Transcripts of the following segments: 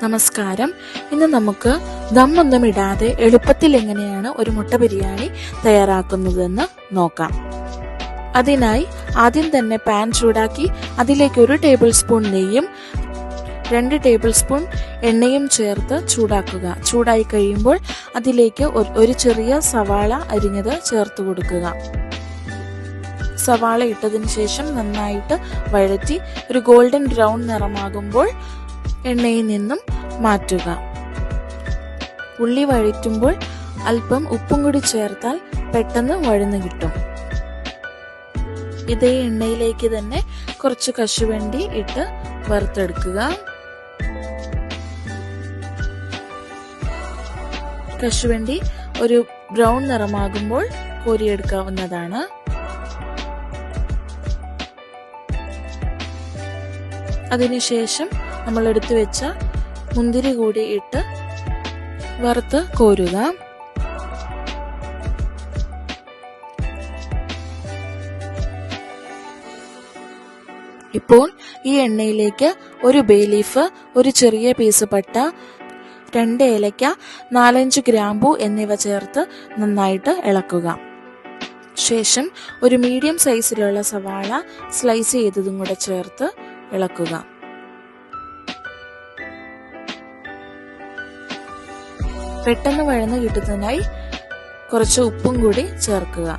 നമസ്കാരം. ഇന്ന് നമുക്ക് ദമ്മൊന്നും ഇടാതെ എളുപ്പത്തിൽ എങ്ങനെയാണ് ഒരു മുട്ട ബിരിയാണി തയ്യാറാക്കുന്നതെന്ന് നോക്കാം. അതിനായി ആദ്യം തന്നെ പാൻ ചൂടാക്കി അതിലേക്ക് 1 ടേബിൾ സ്പൂൺ നെയ്യും 2 ടേബിൾ സ്പൂൺ എണ്ണയും ചേർത്ത് ചൂടാക്കുക. ചൂടായി കഴിയുമ്പോൾ അതിലേക്ക് ഒരു ചെറിയ സവാള അരിഞ്ഞത് ചേർത്ത് കൊടുക്കുക. സവാള ഇട്ടതിന് ശേഷം നന്നായിട്ട് വഴറ്റി ഒരു ഗോൾഡൻ ബ്രൗൺ നിറമാകുമ്പോൾ എണ്ണയിൽ നിന്നും മാറ്റുക. ഉള്ളി വഴറ്റുമ്പോൾ അല്പം ഉപ്പും കൂടി ചേർത്താൽ പെട്ടെന്ന് വഴന്നു കിട്ടും. ഇതേ എണ്ണയിലേക്ക് തന്നെ കുറച്ച് കശുവണ്ടി ഇട്ട് വറുത്തെടുക്കുക. കശുവണ്ടി ഒരു ബ്രൗൺ നിറമാകുമ്പോൾ കോരിയെടുക്കാവുന്നതാണ്. അതിനുശേഷം നമ്മൾ എടുത്തു വെച്ച മുന്തിരി കൂടി ഇട്ട് വറുത്ത് കോരുക. ഇപ്പോൾ ഈ എണ്ണയിലേക്ക് 1 ബേ ലീഫ്, ഒരു ചെറിയ പീസ് പട്ട, 2 ഏലക്ക, 4-5 ഗ്രാമ്പൂ എന്നിവ ചേർത്ത് നന്നായിട്ട് ഇളക്കുക. ശേഷം ഒരു മീഡിയം സൈസിലുള്ള സവാള സ്ലൈസ് ചെയ്തതും കൂടെ ചേർത്ത് ഇളക്കുക. പെട്ടെന്ന് വഴന്ന് കിട്ടുന്നതിനായി കുറച്ച് ഉപ്പും കൂടി ചേർക്കുക.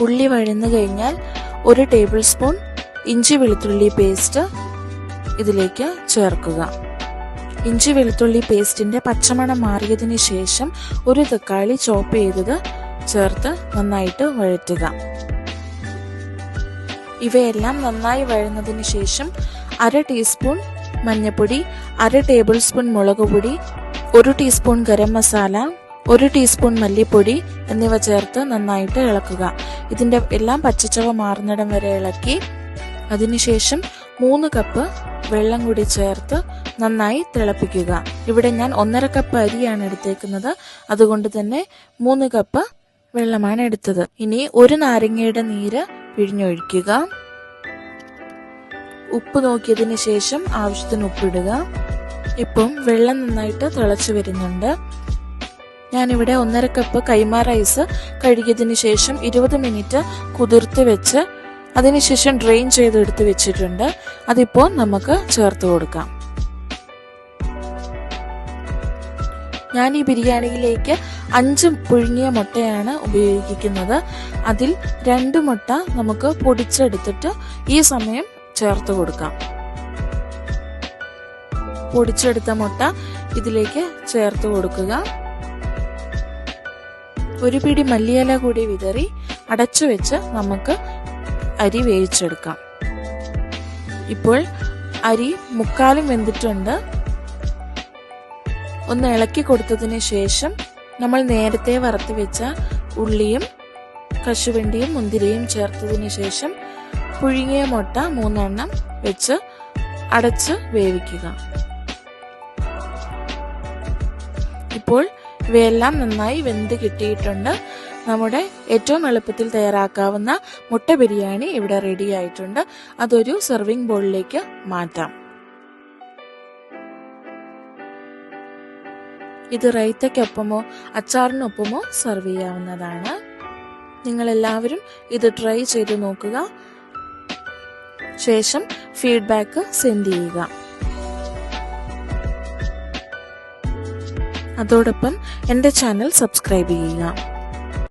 ഉള്ളി വഴന്നു കഴിഞ്ഞാൽ 1 ടേബിൾ സ്പൂൺ ഇഞ്ചി വെളുത്തുള്ളി പേസ്റ്റ് ഇതിലേക്ക് ചേർക്കുക. ഇഞ്ചി വെളുത്തുള്ളി പേസ്റ്റിന്റെ പച്ചമണം മാറിയതിനു ശേഷം 1 തക്കാളി ചോപ്പ് ചെയ്തത് ചേർത്ത് നന്നായിട്ട് വഴറ്റുക. ഇവയെല്ലാം നന്നായി വഴന്നതിന് ശേഷം 1/2 ടീസ്പൂൺ മഞ്ഞൾപ്പൊടി, 1/2 ടേബിൾ സ്പൂൺ മുളക് പൊടി, 1 ടീസ്പൂൺ ഗരം മസാല, 1 ടീസ്പൂൺ മല്ലിപ്പൊടി എന്നിവ ചേർത്ത് നന്നായിട്ട് ഇളക്കുക. ഇതിന്റെ എല്ലാം പച്ചച്ചവ മാറുന്നിടം വരെ ഇളക്കി അതിനുശേഷം 3 കപ്പ് വെള്ളം കൂടി ചേർത്ത് നന്നായി തിളപ്പിക്കുക. ഇവിടെ ഞാൻ 1.5 കപ്പ് അരിയാണ് എടുത്തേക്കുന്നത്, അതുകൊണ്ട് തന്നെ 3 കപ്പ് വെള്ളമാണ് എടുത്തത്. ഇനി 1 നാരങ്ങയുടെ നീര് പിഴിഞ്ഞൊഴിക്കുക. ഉപ്പ് നോക്കിയതിന് ശേഷം ആവശ്യത്തിന് ഉപ്പിടുക. ഇപ്പം വെള്ളം നന്നായിട്ട് തിളച്ചു വരുന്നുണ്ട്. ഞാനിവിടെ 1.5 കപ്പ് കൈമ റൈസ് കഴുകിയതിന് ശേഷം 20 മിനിറ്റ് കുതിർത്ത് വെച്ച് അതിനുശേഷം ഡ്രെയിൻ ചെയ്തെടുത്ത് വെച്ചിട്ടുണ്ട്. അതിപ്പോൾ നമുക്ക് ചേർത്ത് കൊടുക്കാം. ഞാൻ ഈ ബിരിയാണിയിലേക്ക് 5 പുഴുങ്ങിയ മുട്ടയാണ് ഉപയോഗിക്കുന്നത്. അതിൽ 2 മുട്ട നമുക്ക് പൊടിച്ചെടുത്തിട്ട് ഈ സമയം ചേർത്ത് കൊടുക്കാം. പൊടിച്ചെടുത്ത മുട്ട ഇതിലേക്ക് ചേർത്ത് കൊടുക്കുക. 1 പിടി മല്ലിയില കൂടി വിതറി അടച്ചു വെച്ച് നമുക്ക് അരി വേവിച്ചെടുക്കാം. ഇപ്പോൾ അരി 3/4 വെന്തിട്ടുണ്ട്. ഒന്ന് ഇളക്കി കൊടുത്തതിന് ശേഷം നമ്മൾ നേരത്തെ വറുത്ത് വെച്ച ഉള്ളിയും കശുവണ്ടിയും മുന്തിരിയും ചേർത്തതിന് ശേഷം പുഴുങ്ങിയ മുട്ട 3 എണ്ണം വെച്ച് അടച്ച് വേവിക്കുക. ഇപ്പോൾ ഇവയെല്ലാം നന്നായി വെന്ത് കിട്ടിയിട്ടുണ്ട്. നമ്മുടെ ഏറ്റവും എളുപ്പത്തിൽ തയ്യാറാക്കാവുന്ന മുട്ട ബിരിയാണി ഇവിടെ റെഡി ആയിട്ടുണ്ട്. അതൊരു സെർവിംഗ് ബൗളിലേക്ക് മാറ്റാം. ഇത് റൈത്തയ്ക്കൊപ്പമോ അച്ചാറിനൊപ്പമോ സെർവ് ചെയ്യാവുന്നതാണ്. നിങ്ങൾ എല്ലാവരും ഇത് ട്രൈ ചെയ്ത് നോക്കുക. ശേഷം ഫീഡ്ബാക്ക് സെൻഡ് ചെയ്യുക. അതോടൊപ്പം എൻ്റെ ചാനൽ സബ്സ്ക്രൈബ് ചെയ്യുക.